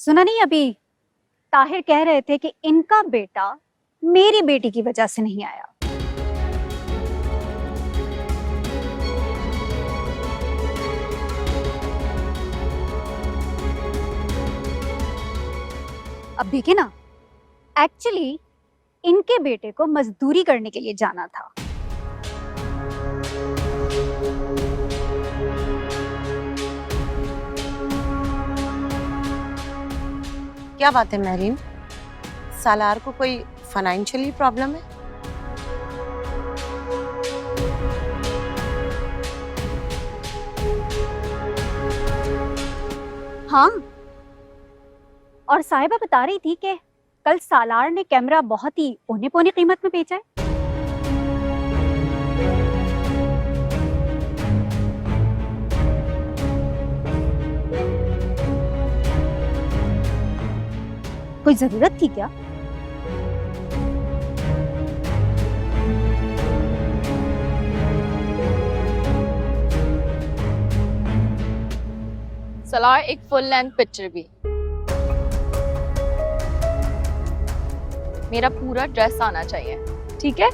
सुना नहीं अभी? ताहिर कह रहे थे कि इनका बेटा मेरी बेटी की वजह से नहीं आया। अब देखिए ना, एक्चुअली इनके बेटे को मजदूरी करने के लिए जाना था। क्या बात है महरीन, सालार को कोई फाइनेंशियली प्रॉब्लम है? हाँ, और साहिबा बता रही थी कि कल सालार ने कैमरा बहुत ही औने पौने कीमत में बेचा है। कोई जरूरत थी क्या? सलार एक फुल लेंथ पिक्चर भी, मेरा पूरा ड्रेस आना चाहिए, ठीक है?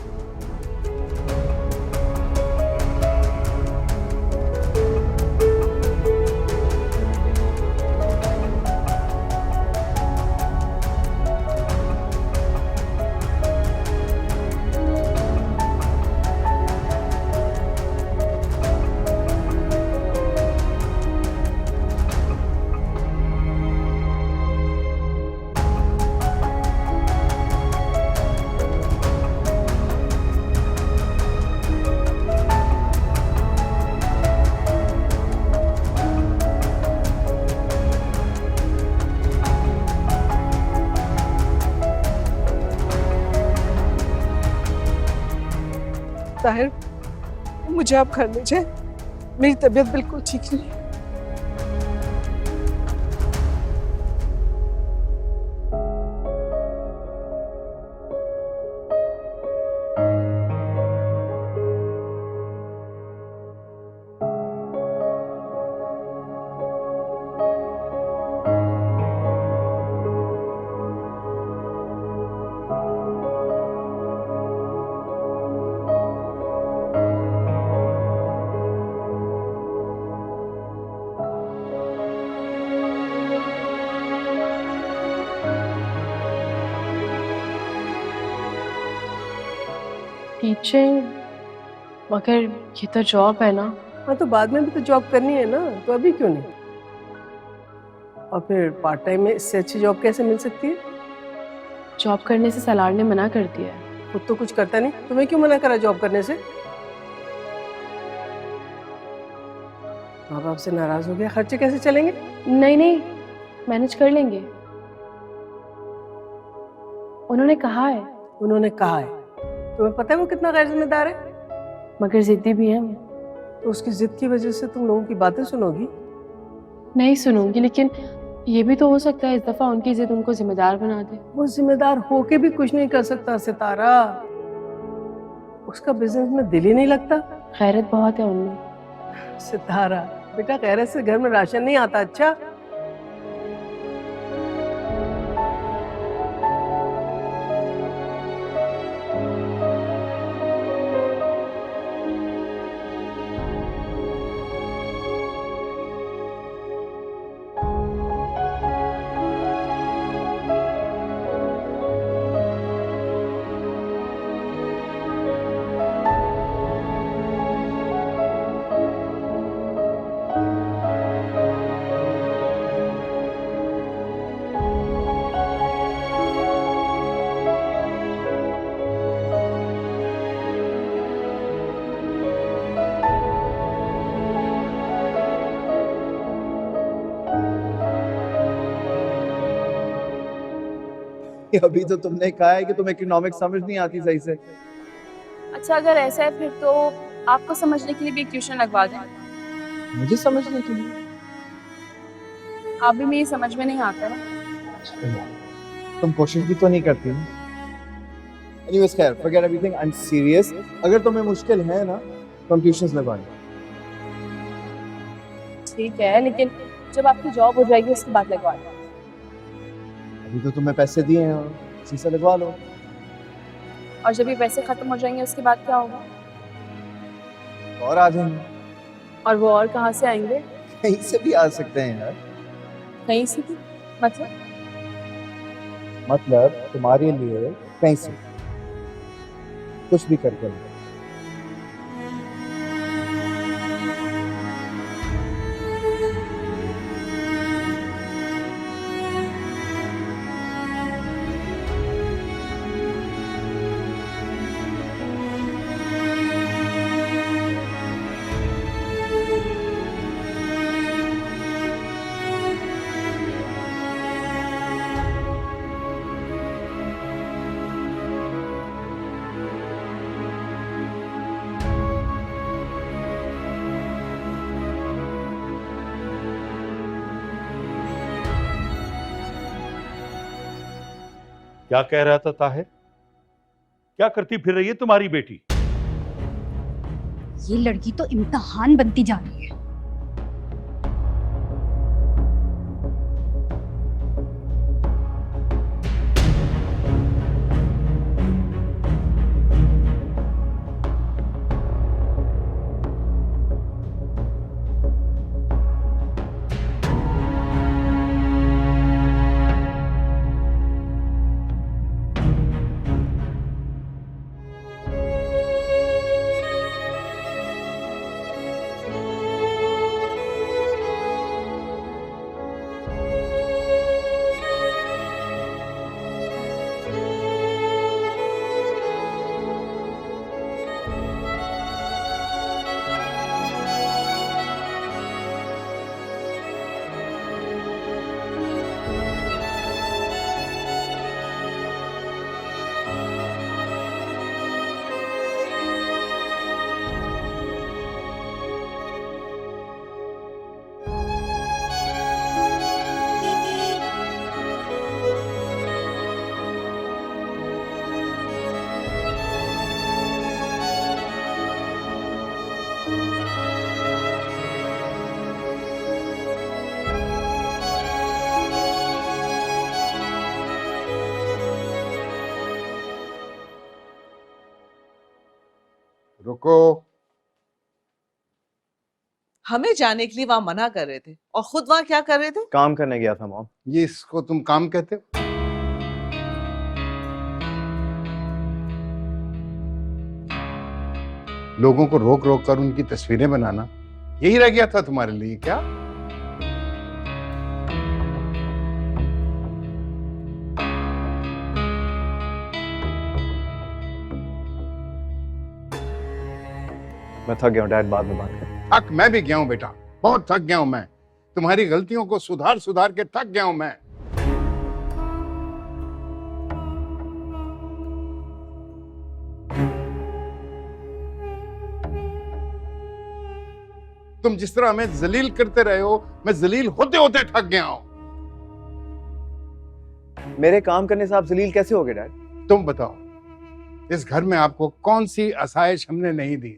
ताहिर, मुझे आप घर ले जाए, मेरी तबीयत बिल्कुल ठीक नहीं है। टीचिंग, मगर ये तो जॉब है ना। हाँ, तो बाद में भी तो जॉब करनी है ना, तो अभी क्यों नहीं? और फिर पार्ट टाइम में इससे अच्छी जॉब कैसे मिल सकती है? जॉब करने से सलार ने मना कर दिया है। खुद तो कुछ करता नहीं, तुम्हें क्यों मना करा जॉब करने से? माँ बाप से नाराज हो गया, खर्चे कैसे चलेंगे? नहीं नहीं, मैनेज कर लेंगे। उन्होंने कहा है। उन्होंने कहा है? तुम्हें पता है वो कितना गैर जिम्मेदार है? मगर जिद्दी भी है। तो उसकी जिद की वजह से तुम लोगों की बातें सुनोगी? नहीं सुनूंगी, लेकिन ये भी तो हो सकता है इस दफा उनकी जिद उनको जिम्मेदार बना दे। वो जिम्मेदार होके भी कुछ नहीं कर सकता सितारा। उसका बिजनेस में दिल ही नहीं लगता। खैरत बहुत है उनमें। सितारा बेटा, गैरत से घर में राशन नहीं आता। अच्छा, अभी तो तुमने कहा है कि तुम्हें इकोनॉमिक्स समझ नहीं आती सही से। अच्छा, अगर ऐसा है फिर तो आपको समझने के लिए भी एक ट्यूशन लगवा दें। मुझे समझने के लिए? आप भी मेरी समझ में नहीं आता ना। तुम कोशिश भी तो नहीं करती ना। एनीवेज खैर, forget everything, I am serious. अगर तुम्हें मुश्किल है ना तो हम ट्यूशंस लगवाएं। ठीक है, लेकिन जब आपकी जॉब हो जाएगी उसके बाद लगवा दें। अभी तो तुम्हें पैसे दिए हैं, इसी से लगवा लो। और जब ये पैसे खत्म हो जाएंगे उसके बाद क्या होगा? और आ जाएंगे। और वो और कहाँ से आएंगे? कहीं से भी आ सकते हैं यार। कहीं से भी? मतलब तुम्हारे लिए कहीं से कुछ भी करके लो। क्या कह रहा था ताहिर? क्या करती फिर रही है तुम्हारी बेटी? ये लड़की तो इम्तिहान बनती जा रही है। रुको। हमें जाने के लिए वहां मना कर रहे थे और खुद वहां क्या कर रहे थे? काम करने गया था मॉम। ये इसको तुम काम कहते हो? लोगों को रोक रोक कर उनकी तस्वीरें बनाना यही रह गया था तुम्हारे लिए क्या? मैं थक गया हूँ डैड, बाद में बात करें। थक मैं भी गया हूं बेटा, बहुत थक गया हूं मैं। तुम्हारी गलतियों को सुधार सुधार के थक गया हूं मैं। तुम जिस तरह हमें जलील करते रहे हो, मैं जलील होते होते थक गया हूं। मेरे काम करने से आप जलील कैसे हो गए डैड? तुम बताओ, इस घर में आपको कौन सी आसाइश हमने नहीं दी?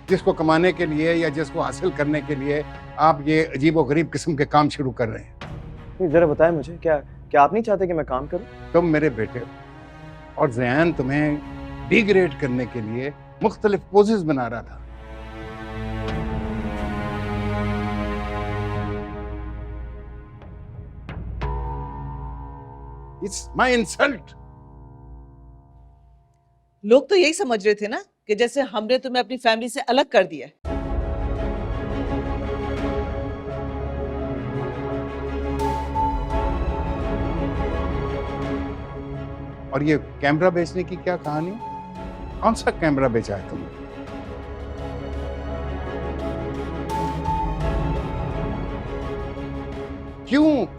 जिसको कमाने के लिए या जिसको हासिल करने के लिए आप ये अजीबोगरीब किस्म के काम शुरू कर रहे हैं। जरा बताएं मुझे, क्या आप नहीं चाहते कि मैं काम करूं? तुम मेरे बेटे हो और ज़यान तुम्हें डिग्रेड करने के लिए मुख्तलिफ पोजेस बना रहा था। It's my insult. लोग तो यही समझ रहे थे ना कि जैसे हमने तुम्हें अपनी फैमिली से अलग कर दिया है। और ये कैमरा बेचने की क्या कहानी? कौन सा कैमरा बेचा है तुमने?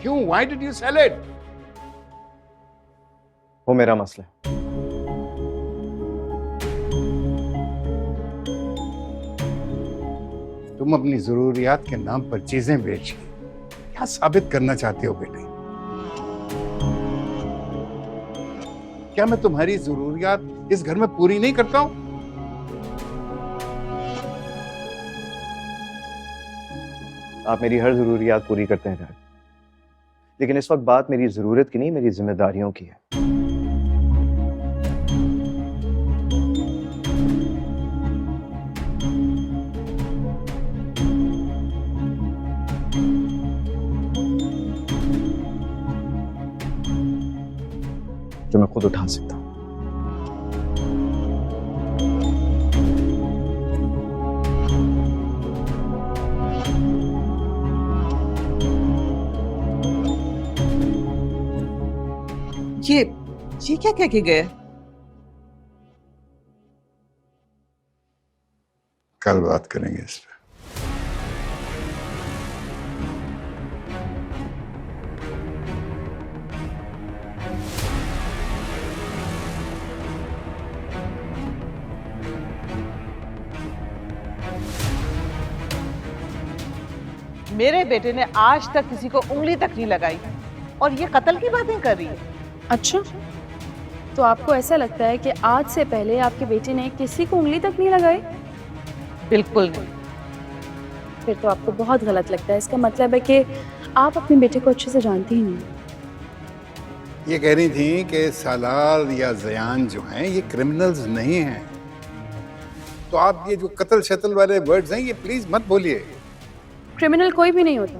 क्यों why did you sell it? वो मेरा मसला है। तुम अपनी जरूरियात के नाम पर चीजें बेच क्या साबित करना चाहते हो बेटे? क्या मैं तुम्हारी जरूरियात इस घर में पूरी नहीं करता हूं? आप मेरी हर ज़रूरियात पूरी करते हैं डैड, लेकिन इस वक्त बात मेरी ज़रूरत की नहीं, मेरी जिम्मेदारियों की है। जो मैं खुद उठा सकता हूँ। ये क्या कह के गए? कल बात करेंगे इस पे। मेरे बेटे ने आज तक किसी को उंगली तक नहीं लगाई और ये कत्ल की बातें कर रही है। अच्छा, तो आपको ऐसा लगता है कि आज से पहले आपके बेटे ने किसी को उंगली तक नहीं लगाई? बिल्कुल नहीं। फिर तो आपको बहुत गलत लगता है। इसका मतलब है कि आप अपने बेटे को अच्छे से जानती ही नहीं। ये कह रही थी कि सालार या जयान जो हैं ये क्रिमिनल्स नहीं हैं, तो आप ये जो कत्ल शत्ल वाले वर्ड्स हैं ये प्लीज मत बोलिए। क्रिमिनल कोई भी नहीं होता,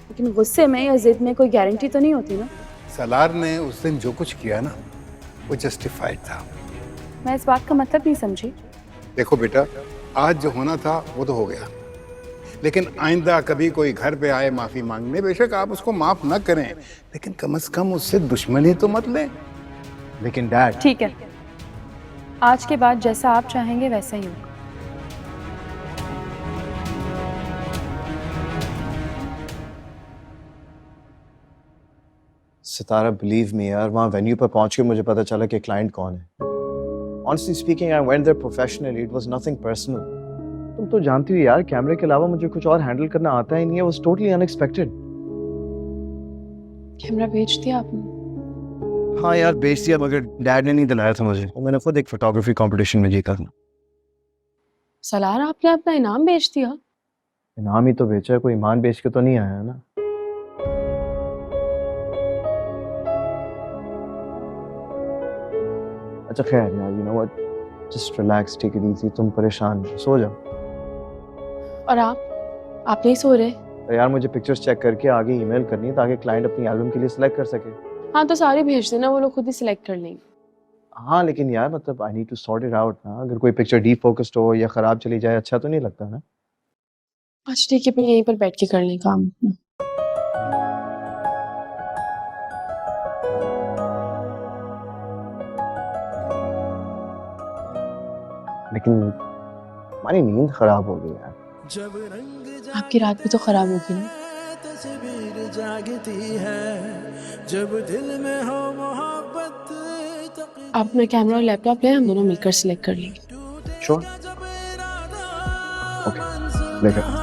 लेकिन गुस्से में या जिद में कोई गारंटी तो नहीं होती ना। सालार ने उस दिन जो कुछ किया ना वो जस्टिफाइड था। मैं इस बात का मतलब नहीं समझी। देखो बेटा, आज जो होना था वो तो हो गया, लेकिन आइंदा कभी कोई घर पे आए माफी मांगने, बेशक आप उसको माफ न करें, लेकिन कम से कम उससे दुश्मनी तो मत लें। लेकिन डैड, ठीक है, आज के बाद जैसा आप चाहेंगे वैसा ही होगा। सितारा बिलीव मी यार, वहाँ वेन्यू पर पहुंच के मुझे पता चला कि क्लाइंट कौन है। Honestly speaking, I went there professionally. It was nothing personal. तुम तो जानती हो यार, कैमरे के अलावा मुझे कुछ और हैंडल करना आता ही नहीं है। It was totally unexpected. Camera बेच दिया आपने? हाँ यार बेच दिया, मगर डैड ने नहीं दिलाया था मुझे। मैंने खुद एक फोटोग्राफी कंपटीशन में जीता था। सलार, आपने अपना इनाम बेच दिया? इनाम ही तो बेचा है, कोई ईमान बेच के तो नहीं आया है ना। अच्छा खैर यार, you know what? Just relax, take it easy. तुम परेशान हो, सो जाओ। और आप नहीं सो रहे? तो यार मुझे पिक्चर्स चेक करके आगे ईमेल करनी है ताकि क्लाइंट अपनी एल्बम के लिए सिलेक्ट कर सके। हाँ तो सारी भेज देना, वो लोग खुद ही सिलेक्ट कर लेंगे। हाँ लेकिन यार मतलब I need to sort it out ना। अगर कोई पिक्चर डीफोकस्ड हो या खराब चली जाए अच्छा तो नहीं लगता ना। अच्छा ठीक है, फिर यहीं पर बैठ के कर लें काम अपना। लेकिन हमारी नींद खराब हो गई यार। आपकी रात भी तो खराब होगी ना। आप अपना कैमरा और लैपटॉप ले, हम दोनों मिलकर सिलेक्ट कर लेंगे। श्योर, ओके लेकर।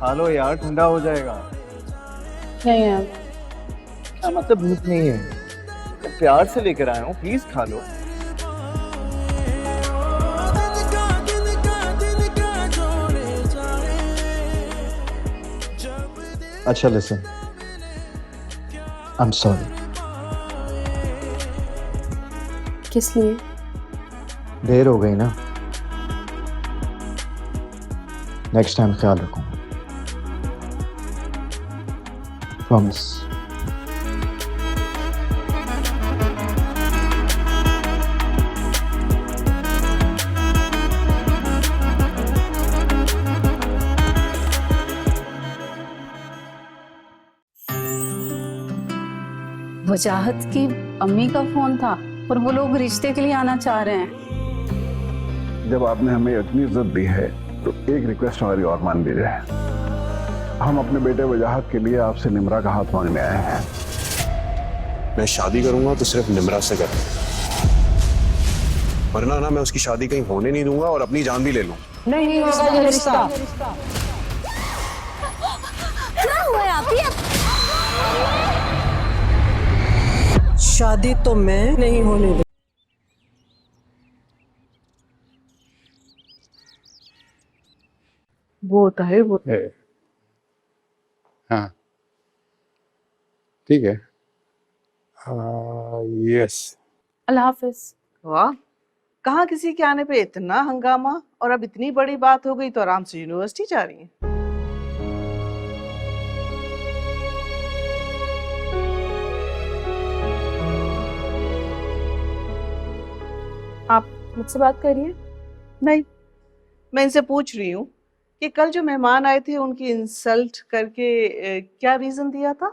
खा लो यार, ठंडा हो जाएगा। नहीं यार, क्या मतलब भूख नहीं है? मैं प्यार से लेकर आया हूँ, प्लीज खा लो। अच्छा लिसन, आई एम सॉरी। किस लिए? देर हो गई ना, नेक्स्ट टाइम ख्याल रखूंगा, प्रॉमिस। वजाहत की अम्मी का फोन था और वो लोग रिश्ते के लिए आना चाह रहे हैं। जब आपने हमें इतनी इज्जत दी है तो एक रिक्वेस्ट हमारी और मान लीजिए। हम अपने बेटे वजाहत के लिए आपसे निमरा का हाथ मांगने आए हैं। मैं शादी करूंगा तो सिर्फ निमरा से करूंगा, वरना ना मैं उसकी शादी कहीं होने नहीं दूंगा और अपनी जान भी ले लूं। नहीं होगा ये रिश्ता। क्या हुआ है आप? शादी तो मैं नहीं होने दूँ। वो होता है वो। हाँ ठीक है। यस। अल्लाह हाफिज। वाह, कहाँ किसी के आने पे इतना हंगामा, और अब इतनी बड़ी बात हो गई तो आराम से यूनिवर्सिटी जा रही हैं। आप मुझसे बात करिए। नहीं, मैं इनसे पूछ रही हूँ कि कल जो मेहमान आए थे उनकी इंसल्ट करके क्या रीजन दिया था?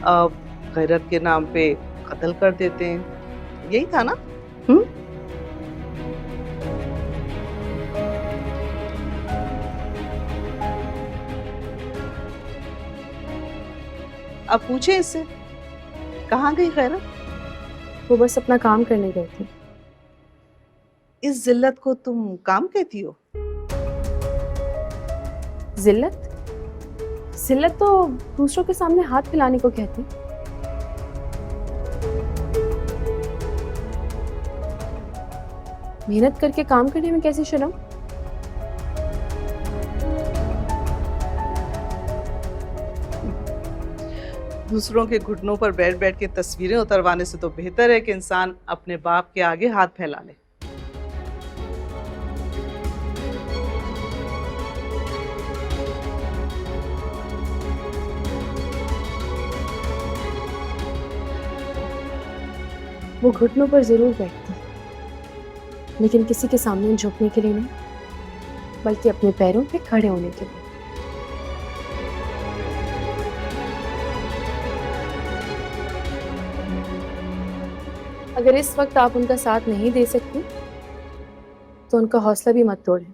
अब गैरत के नाम पे कत्ल कर देते हैं, यही था ना? अब पूछे इससे, कहाँ गई गैरत? वो बस अपना काम करने गई थी। इस जिल्लत को तुम काम कहती हो? जिल्लत? जिल्लत तो दूसरों के सामने हाथ फैलाने को कहती। मेहनत करके काम करने में कैसी शर्म? दूसरों के घुटनों पर बैठ बैठ के तस्वीरें उतरवाने से तो बेहतर है कि इंसान अपने बाप के आगे हाथ फैला ले। वो घुटनों पर जरूर बैठती, लेकिन किसी के सामने झुकने के लिए नहीं, बल्कि अपने पैरों पे खड़े होने के लिए। अगर इस वक्त आप उनका साथ नहीं दे सकती तो उनका हौसला भी मत तोड़ें।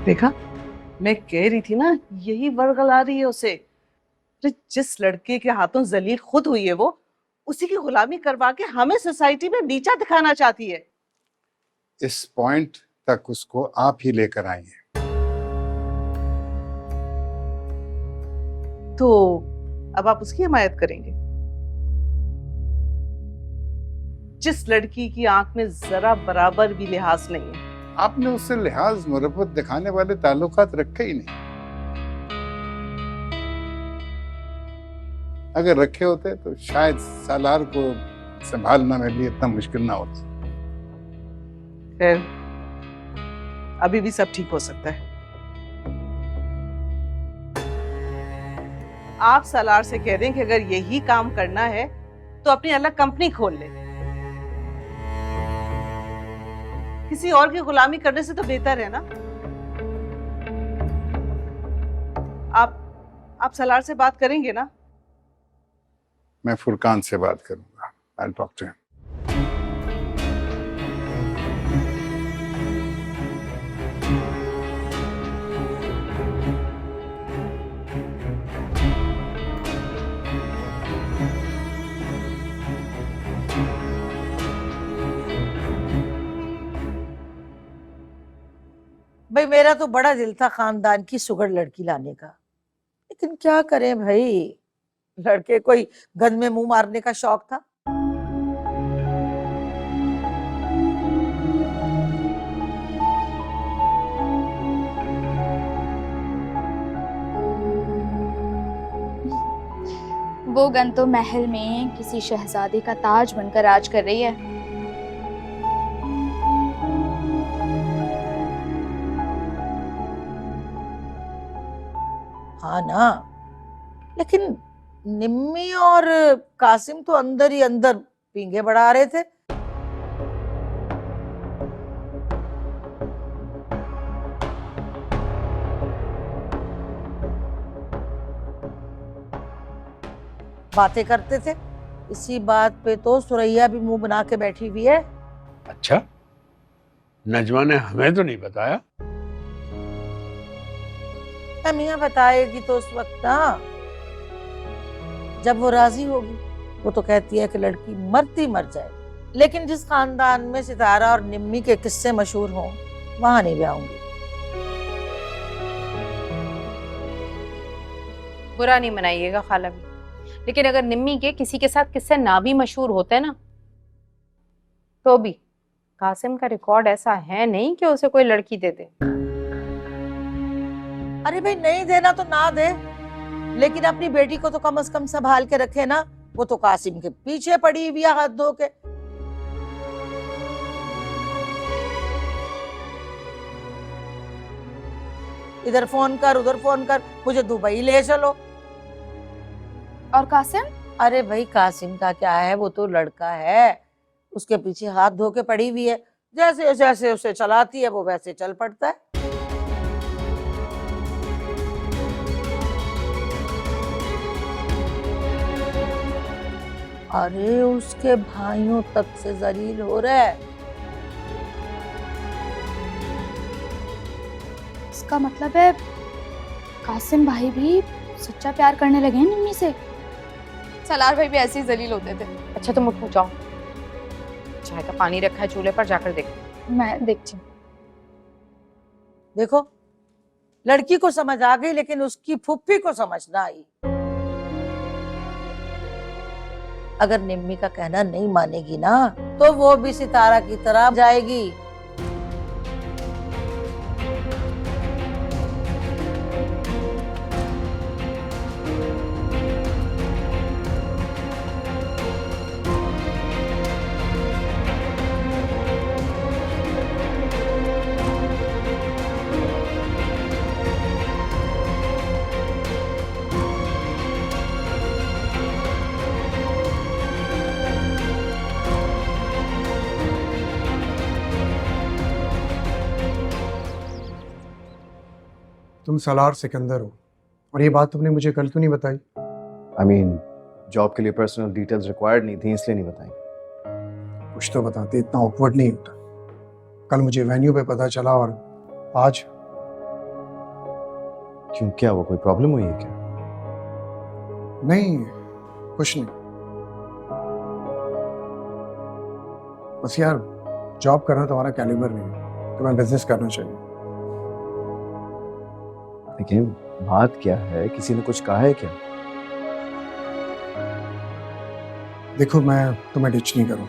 देखा, मैं कह रही थी ना, यही वर्गला रही है उसे। अरे जिस लड़के के हाथों जलील खुद हुई है वो, उसी की गुलामी करवा के हमें सोसाइटी में नीचा दिखाना चाहती है। इस पॉइंट तक उसको आप ही लेकर आई हैं। तो अब आप उसकी हिमायत करेंगे? जिस लड़की की आंख में जरा बराबर भी लिहाज नहीं है। आपने उससे लिहाज मुरब्बत दिखाने वाले ताल्लुकात रखे ही नहीं। अगर रखे होते तो शायद सालार को संभालना मेरे लिए इतना मुश्किल ना होता। खैर, अभी भी सब ठीक हो सकता है। आप सालार से कह दें कि अगर यही काम करना है तो अपनी अलग कंपनी खोल ले। किसी और की गुलामी करने से तो बेहतर है ना। आप सालार से बात करेंगे ना? मैं फुरकान से बात करूंगा। I'll talk to him. भाई मेरा तो बड़ा दिल था खानदान की सुगड़ लड़की लाने का, लेकिन क्या करें भाई, लड़के कोई गंद में मुंह मारने का शौक था। वो गन तो महल में किसी शहजादे का ताज बनकर राज कर रही है। हाँ ना, लेकिन निम्मी और कासिम तो अंदर ही अंदर पींगे बढ़ा रहे थे। बातें करते थे। इसी बात पे तो सुरैया भी मुंह बना के बैठी हुई है। अच्छा, नजमा ने हमें तो नहीं बताया। मियाँ बताएगी तो उस वक्त ना, जब वो राजी होगी। वो तो कहती है कि लड़की मरती मर जाए, लेकिन जिस खानदान में सितारा और निम्मी के किस्से मशहूर हों वहां नहीं ब्याऊंगी। बुरा नहीं मनाइएगा खाला भी, लेकिन अगर निम्मी के किसी के साथ किस्से ना भी मशहूर होते हैं ना, तो भी कासिम का रिकॉर्ड ऐसा है नहीं कि उसे कोई लड़की दे दे। अरे भाई नहीं देना तो ना दे, लेकिन अपनी बेटी को तो कम से कम संभाल के रखे ना। वो तो कासिम के पीछे पड़ी हुई है हाथ धो के। इधर फोन कर उधर फोन कर, मुझे दुबई ले चलो। और कासिम? अरे भाई कासिम का क्या है, वो तो लड़का है, उसके पीछे हाथ धो के पड़ी हुई है। जैसे जैसे उसे चलाती है वो वैसे चल पड़ता है। अरे उसके भाइयों तक से जलील हो रहा है। इसका मतलब है कासिम भाई भी सच्चा प्यार करने लगे हैं निम्मी से। सलार भाई भी ऐसे ही जलील होते थे। अच्छा तुम उठो जाओ, चाय का पानी रखा है चूल्हे पर, जाकर देखो। मैं देखती हूँ। देखो लड़की को समझ आ गई, लेकिन उसकी फुफ्फी को समझ ना आई। अगर निम्मी का कहना नहीं मानेगी ना तो वो भी सितारा की तरह जाएगी। तुम सलार सिकंदर हो, और ये बात तुमने मुझे कल क्यों नहीं बताई? आई मीन जॉब के लिए पर्सनल डिटेल्स रिक्वायर्ड नहीं थी, इसलिए नहीं बताई। कुछ तो बताते, इतना ऑकवर्ड नहीं होता। कल मुझे वेन्यू पे पता चला, और आज क्यों, क्या वो कोई प्रॉब्लम हुई है क्या? नहीं, कुछ नहीं। बस यार जॉब करना तुम्हारा कैलिबर नहीं है, तुम्हें बिजनेस करना चाहिए। लेकिन बात क्या है, किसी ने कुछ कहा है क्या? देखो मैं तुम्हें डिच नहीं करूं,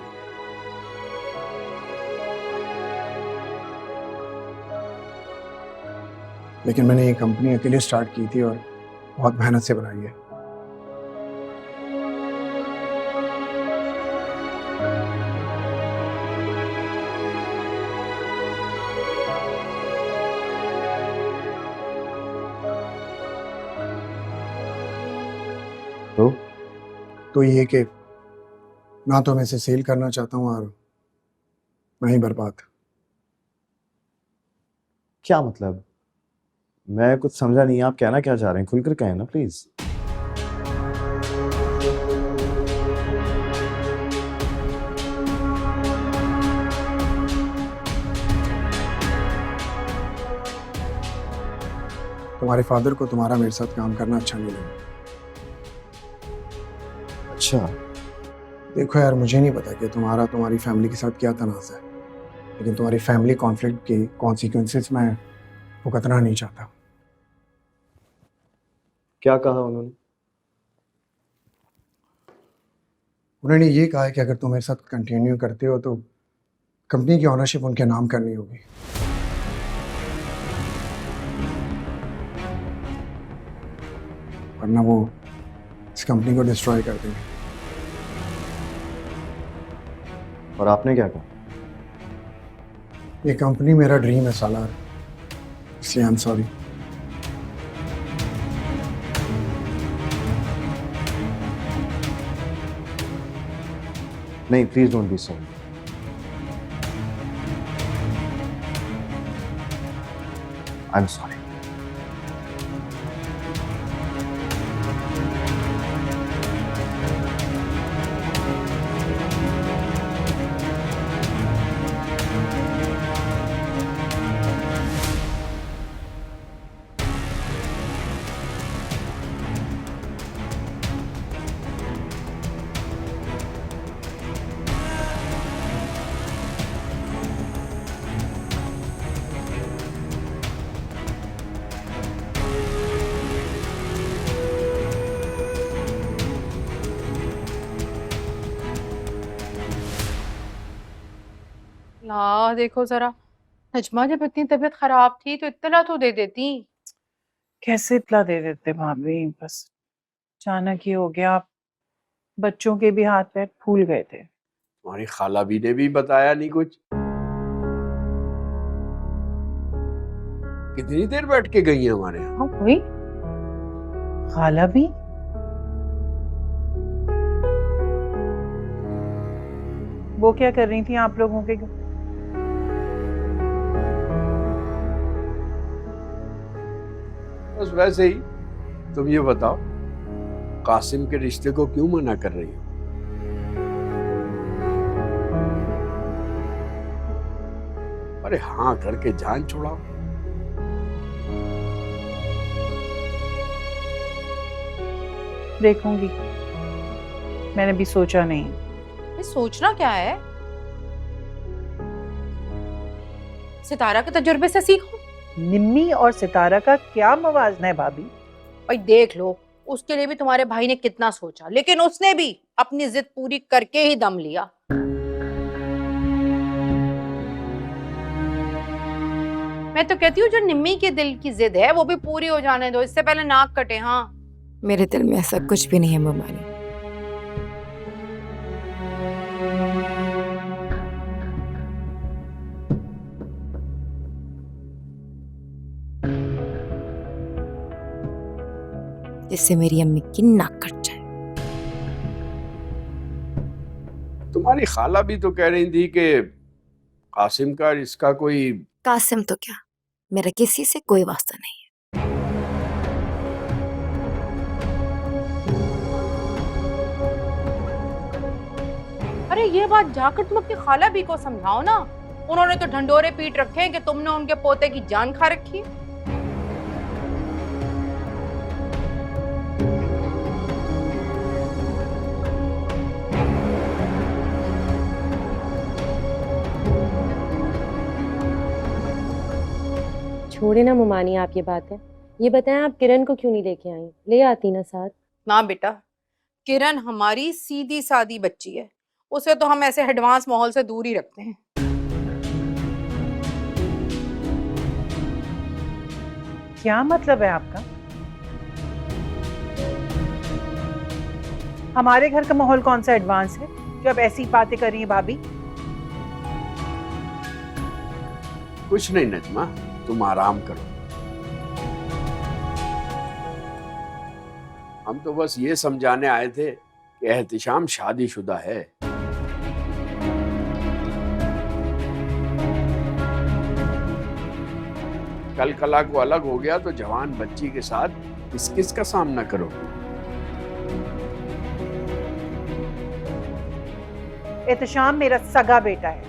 लेकिन मैंने ये कंपनी अकेले स्टार्ट की थी और बहुत मेहनत से बनाई है। तो ये कि ना तो मैं इसे सेल करना चाहता हूँ और ना ही बर्बाद। क्या मतलब? मैं कुछ समझा नहीं, आप कहना क्या चाह रहे हैं? खुलकर कहें ना प्लीज। तुम्हारे फादर को तुम्हारा मेरे साथ काम करना अच्छा नहीं लगा। अच्छा देखो यार, मुझे नहीं पता कि तुम्हारी फैमिली के साथ क्या तनाज़ है, लेकिन तुम्हारी फैमिली कॉन्फ्लिक्ट के कॉन्सिक्वेंसेस मैं भुगतना नहीं चाहता। क्या कहा उन्होंने? उन्होंने ये कहा है कि अगर तुम मेरे साथ कंटिन्यू करते हो तो कंपनी की ऑनरशिप उनके नाम करनी होगी। वरना वो इस कंपनी को डिस्ट्रॉय कर देंगे। और आपने क्या कहा? ये कंपनी मेरा ड्रीम है सालार, इसलिए आई एम सॉरी। नहीं, please don't be sorry. I am sorry. ला देखो जरा, नजमा जब इतनी तबीयत खराब थी तो इत्तला तो दे देती। कैसे इतला दे देते भाभी, बस अचानक ही हो गया। बच्चों के भी हाथ पैर फूल गए थे। तुम्हारी खाला भी ने भी बताया नहीं कुछ। कितनी देर बैठ के गई है हमारे यहाँ? हाँ वही, खाला भी। वो क्या कर रही थी आप लोगों के घर? बस वैसे ही। तुम ये बताओ, कासिम के रिश्ते को क्यों मना कर रही हो? अरे हाँ करके जान छुड़ाओ। देखूंगी, मैंने भी सोचा नहीं। ये सोचना क्या है? सितारा के तजुर्बे से सीखो। निम्मी और सितारा का क्या मवाजना है भाभी? भाई देख लो, उसके लिए भी तुम्हारे भाई ने कितना सोचा, लेकिन उसने भी अपनी जिद पूरी करके ही दम लिया। मैं तो कहती हूँ जो निम्मी के दिल की जिद है वो भी पूरी हो जाने दो, इससे पहले नाक कटे। हाँ, मेरे दिल में ऐसा कुछ भी नहीं है ममानी। जिससे मेरी अम्मी की नाक कट जाए। तुम्हारी खाला भी तो कह रही थी कि कासिम का इसका कोई। कासिम तो क्या, मेरा किसी से कोई वास्ता नहीं है। अरे ये बात जाकर तुम अपनी खाला भी को समझाओ ना। उन्होंने तो ढंडोरे पीट रखे हैं कि तुमने उनके पोते की जान खा रखी है। छोड़े ना ममानी आप ये बातें। ये बताएं आप किरण को क्यों नहीं लेके आई? ले आती ना साथ। ना बेटा, किरण हमारी सीधी सादी बच्ची है, उसे तो हम ऐसे एडवांस माहौल से दूर ही रखते हैं। क्या मतलब है आपका? हमारे घर का माहौल कौन सा एडवांस है जो आप ऐसी बातें कर रही हैं भाभी? कुछ नहीं नजमा, तुम आराम करो। हम तो बस ये समझाने आए थे कि एहतिशाम शादीशुदा है। कल कला को अलग हो गया तो जवान बच्ची के साथ किस किस का सामना करो? एहतिशाम मेरा सगा बेटा है,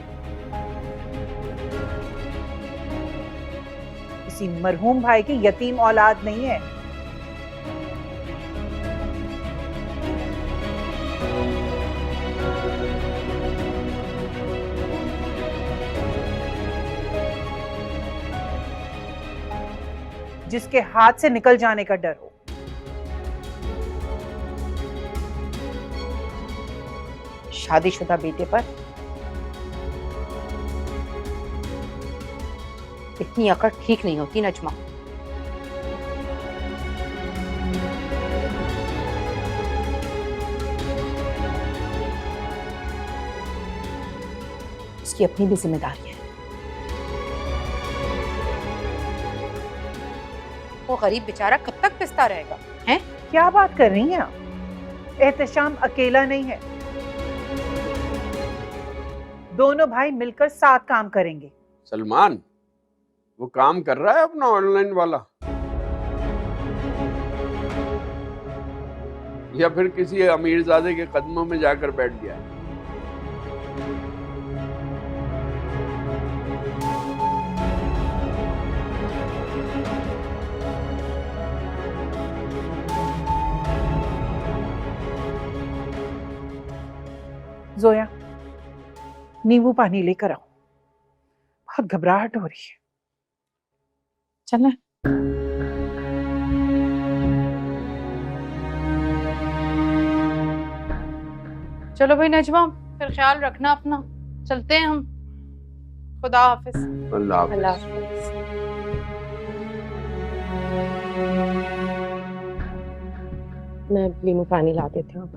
किसी मरहूम भाई की यतीम औलाद नहीं है। जिसके हाथ से निकल जाने का डर हो। शादीशुदा बेटे पर इतनी अकड़ ठीक नहीं होती नजमा। उसकी अपनी भी जिम्मेदारी है। वो गरीब बेचारा कब तक पिसता रहेगा? हैं? क्या बात कर रही हैं आप? एहतिशाम अकेला नहीं है, दोनों भाई मिलकर साथ काम करेंगे। सलमान वो काम कर रहा है अपना ऑनलाइन वाला, या फिर किसी अमीरजादे के कदमों में जाकर बैठ गया है? जोया, नींबू पानी लेकर आओ, बहुत घबराहट हो रही है। चलना। चलो भाई नजमा, फिर ख्याल रखना अपना, चलते हैं हम। खुदा हाफिज। अल्लाह हाफिज। अल्लाह हाफिज। मैं लीमू पानी ला देती हूँ।